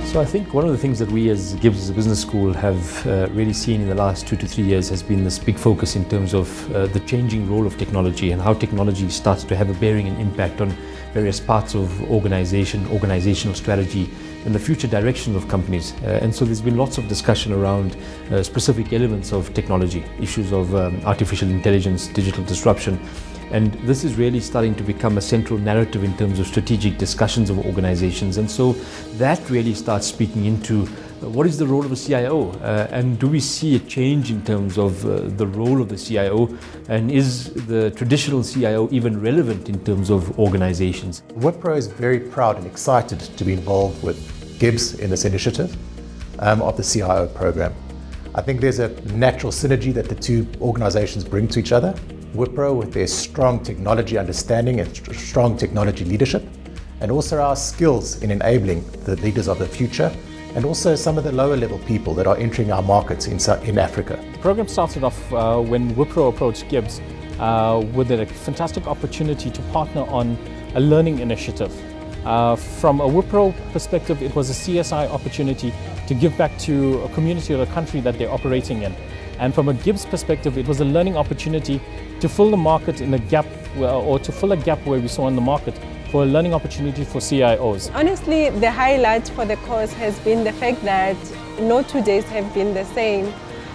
So I think one of the things that we as Gibbs Business School have really seen in the last 2 to 3 years has been this big focus in terms of the changing role of technology and how technology starts to have a bearing and impact on various parts of organizational strategy and the future direction of companies. And so there's been lots of discussion around specific elements of technology, issues of artificial intelligence, digital disruption. And this is really starting to become a central narrative in terms of strategic discussions of organizations. And so that really starts speaking into what is the role of a CIO? And do we see a change in terms of the role of the CIO? And is the traditional CIO even relevant in terms of organizations? Wipro is very proud and excited to be involved with Gibbs in this initiative of the CIO program. I think there's a natural synergy that the two organizations bring to each other. Wipro with their strong technology understanding and strong technology leadership, and also our skills in enabling the leaders of the future, and also some of the lower level people that are entering our markets in Africa. The program started off when Wipro approached Gibbs with a fantastic opportunity to partner on a learning initiative. From a Wipro perspective, it was a CSI opportunity to give back to a community or a country that they're operating in. And from a Gibbs perspective, it was a learning opportunity to fill the market in a gap, or to fill a gap where we saw in the market for a learning opportunity for CIOs. Honestly, the highlight for the course has been the fact that no 2 days have been the same.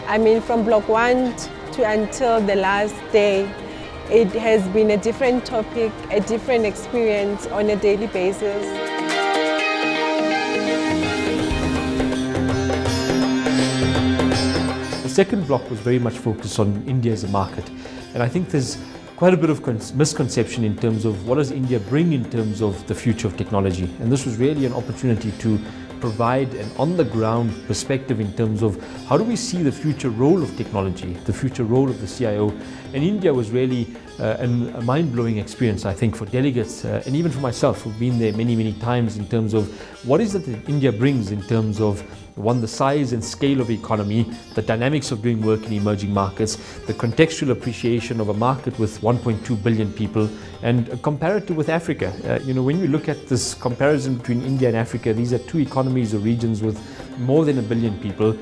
I mean, from block 1 to until the last day, it has been a different topic, a different experience on a daily basis. The second block was very much focused on India as a market. And I think there's quite a bit of misconception in terms of what does India bring in terms of the future of technology. And this was really an opportunity to provide an on-the-ground perspective in terms of how do we see the future role of technology, the future role of the CIO. And India was really a mind-blowing experience, I think, for delegates and even for myself, who've been there many, many times, in terms of what is it that India brings in terms of, one, the size and scale of the economy, the dynamics of doing work in emerging markets, the contextual appreciation of a market with 1.2 billion people, and comparative with Africa. When you look at this comparison between India and Africa, these are two economies or regions with more than 1 billion people,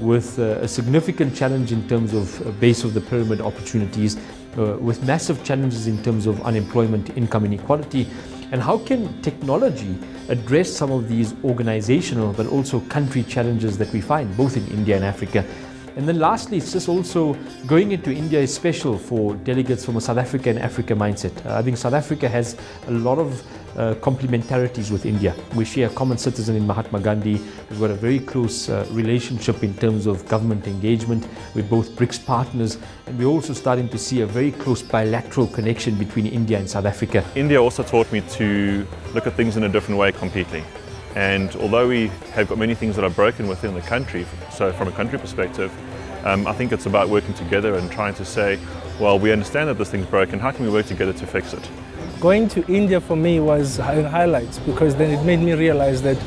with a significant challenge in terms of base of the pyramid opportunities, with massive challenges in terms of unemployment, income inequality. And how can technology address some of these organizational but also country challenges that we find both in India and Africa? And then lastly, it's just also going into India is special for delegates from a South Africa and Africa mindset. I think South Africa has a lot of complementarities with India. We share a common citizen in Mahatma Gandhi. We've got a very close relationship in terms of government engagement. We're both BRICS partners, and we're also starting to see a very close bilateral connection between India and South Africa. India also taught me to look at things in a different way completely. And although we have got many things that are broken within the country, so from a country perspective, I think it's about working together and trying to say, well, we understand that this thing's broken, how can we work together to fix it? Going to India for me was a highlight, because then it made me realize that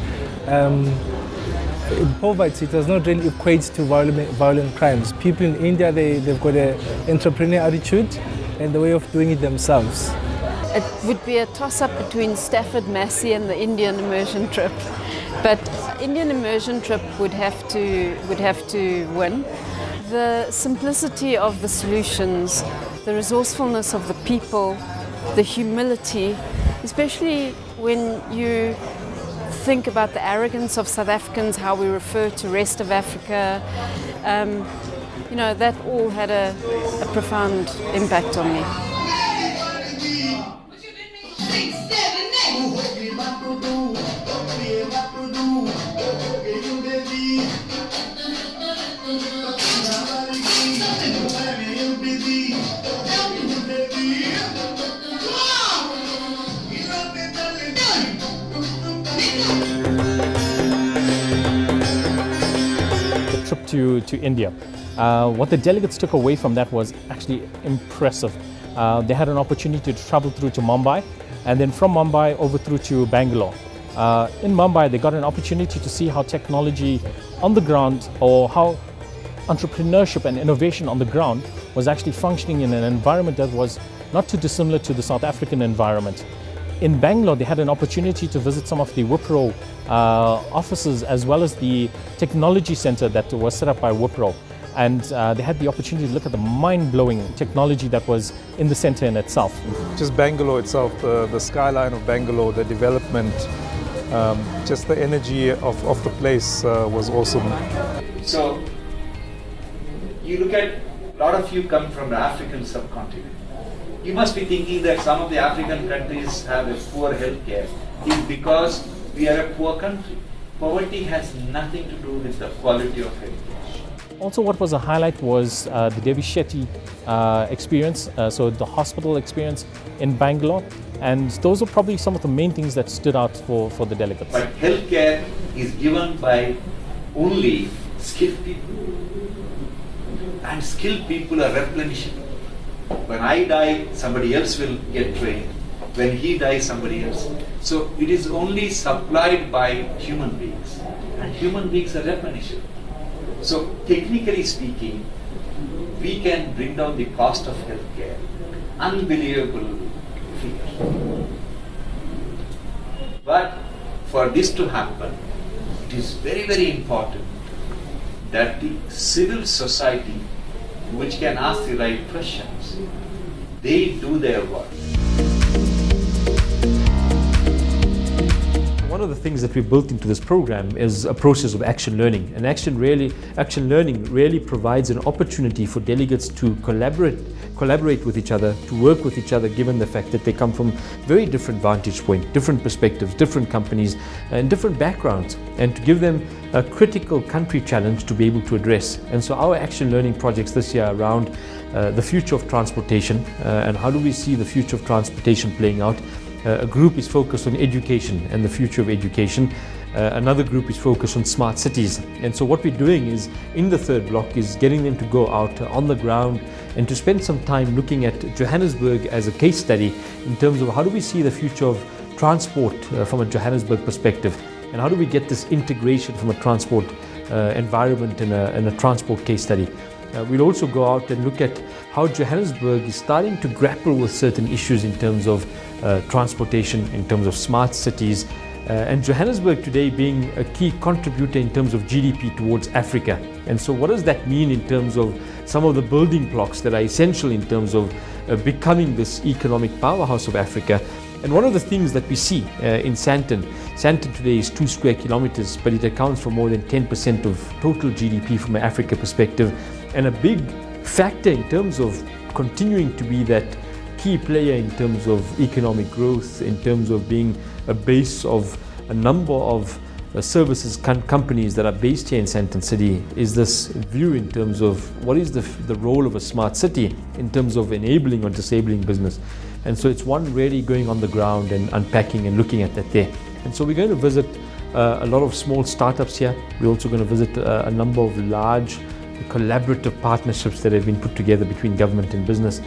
poverty does not really equate to violent crimes. People in India, they've got an entrepreneurial attitude and the way of doing it themselves. It would be a toss-up between Stafford Massey and the Indian immersion trip, but Indian immersion trip would have to win. The simplicity of the solutions, the resourcefulness of the people, the humility, especially when you think about the arrogance of South Africans, how we refer to rest of Africa, that all had a profound impact on me. Trip to India. What the delegates took away from that was actually impressive. They had an opportunity to travel through to Mumbai, and then from Mumbai over through to Bangalore. In Mumbai, they got an opportunity to see how technology on the ground, or how entrepreneurship and innovation on the ground was actually functioning in an environment that was not too dissimilar to the South African environment. In Bangalore, they had an opportunity to visit some of the Wipro offices as well as the technology center that was set up by Wipro. And they had the opportunity to look at the mind-blowing technology that was in the center in itself. Just Bangalore itself, the skyline of Bangalore, the development, just the energy of the place was awesome. So, you look at, a lot of you come from the African subcontinent. You must be thinking that some of the African countries have a poor healthcare. It's because we are a poor country. Poverty has nothing to do with the quality of healthcare. Also, what was a highlight was the Devi Shetty experience, so the hospital experience in Bangalore. And those are probably some of the main things that stood out for the delegates. But healthcare is given by only skilled people. And skilled people are replenishable. When I die, somebody else will get trained. When he dies, somebody else. So it is only supplied by human beings. And human beings are replenishable. So technically speaking, we can bring down the cost of healthcare. Unbelievable figure. But for this to happen, it is very, very important that the civil society, which can ask the right questions, they do their work. One of the things that we built into this program is a process of action learning. And action learning really provides an opportunity for delegates to collaborate with each other, to work with each other, given the fact that they come from very different vantage points, different perspectives, different companies, and different backgrounds, and to give them a critical country challenge to be able to address. And so our action learning projects this year around the future of transportation and how do we see the future of transportation playing out. A group is focused on education and the future of education. Another group is focused on smart cities. And so what we're doing is, in the third block, is getting them to go out on the ground and to spend some time looking at Johannesburg as a case study in terms of how do we see the future of transport from a Johannesburg perspective, and how do we get this integration from a transport environment in a transport case study. We'll also go out and look at how Johannesburg is starting to grapple with certain issues in terms of transportation, in terms of smart cities, and Johannesburg today being a key contributor in terms of GDP towards Africa. And so what does that mean in terms of some of the building blocks that are essential in terms of becoming this economic powerhouse of Africa? And one of the things that we see in Sandton today is 2 square kilometers, but it accounts for more than 10% of total GDP from an Africa perspective, and a big factor in terms of continuing to be that key player in terms of economic growth, in terms of being a base of a number of services companies that are based here in Sandton City, is this view in terms of what is the role of a smart city in terms of enabling or disabling business. And so it's one really going on the ground and unpacking and looking at that there. And so we're going to visit a lot of small startups here. We're also going to visit a number of large collaborative partnerships that have been put together between government and business.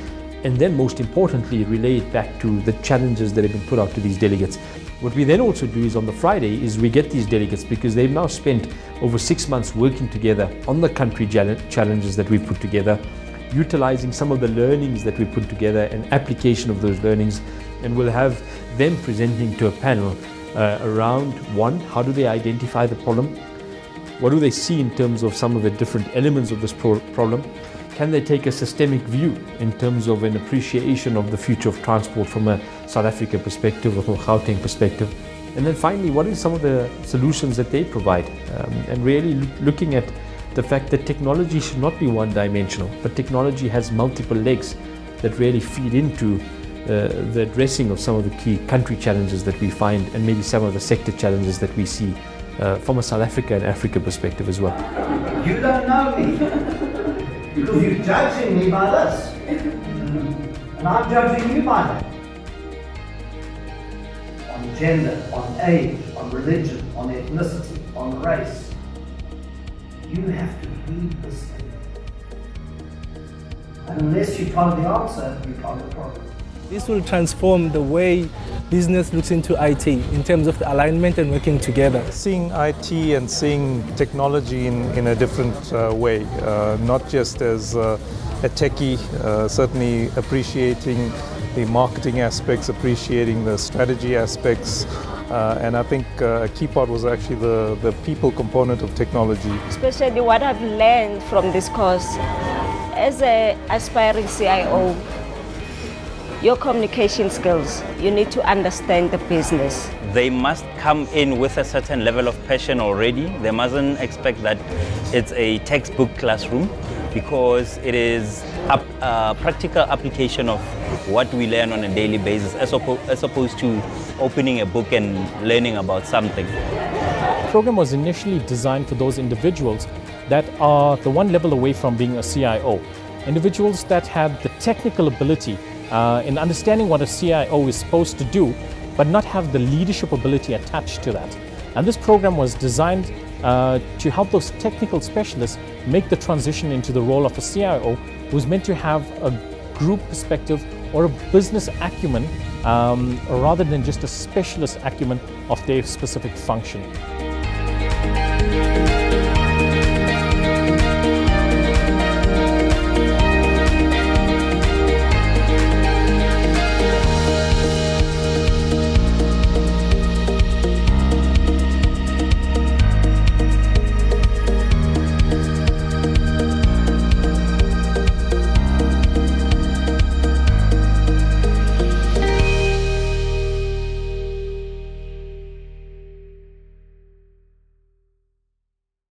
And then most importantly, relay it back to the challenges that have been put out to these delegates. What we then also do is on the Friday is we get these delegates, because they've now spent over 6 months working together on the country challenges that we've put together, utilizing some of the learnings that we put together and application of those learnings, and we'll have them presenting to a panel around, one, how do they identify the problem? What do they see in terms of some of the different elements of this problem? Can they take a systemic view in terms of an appreciation of the future of transport from a South Africa perspective or from a Gauteng perspective? And then finally, what are some of the solutions that they provide? And really looking at the fact that technology should not be one-dimensional, but technology has multiple legs that really feed into the addressing of some of the key country challenges that we find, and maybe some of the sector challenges that we see from a South Africa and Africa perspective as well. You don't know me because you're judging me by this, and I'm judging you by that. On gender, on age, on religion, on ethnicity, on race. You have to read this thing. And unless you find the answer, you find the problem. This will transform the way business looks into IT in terms of the alignment and working together. Seeing IT and seeing technology in a different way, not just as a techie, certainly appreciating the marketing aspects, appreciating the strategy aspects, and I think a key part was actually the people component of technology. Especially what I've learned from this course, as an aspiring CIO, your communication skills, you need to understand the business. They must come in with a certain level of passion already. They mustn't expect that it's a textbook classroom, because it is a practical application of what we learn on a daily basis, as opposed to opening a book and learning about something. The program was initially designed for those individuals that are the one level away from being a CIO. Individuals that had the technical ability in understanding what a CIO is supposed to do, but not have the leadership ability attached to that. And this program was designed to help those technical specialists make the transition into the role of a CIO, who's meant to have a group perspective or a business acumen rather than just a specialist acumen of their specific function.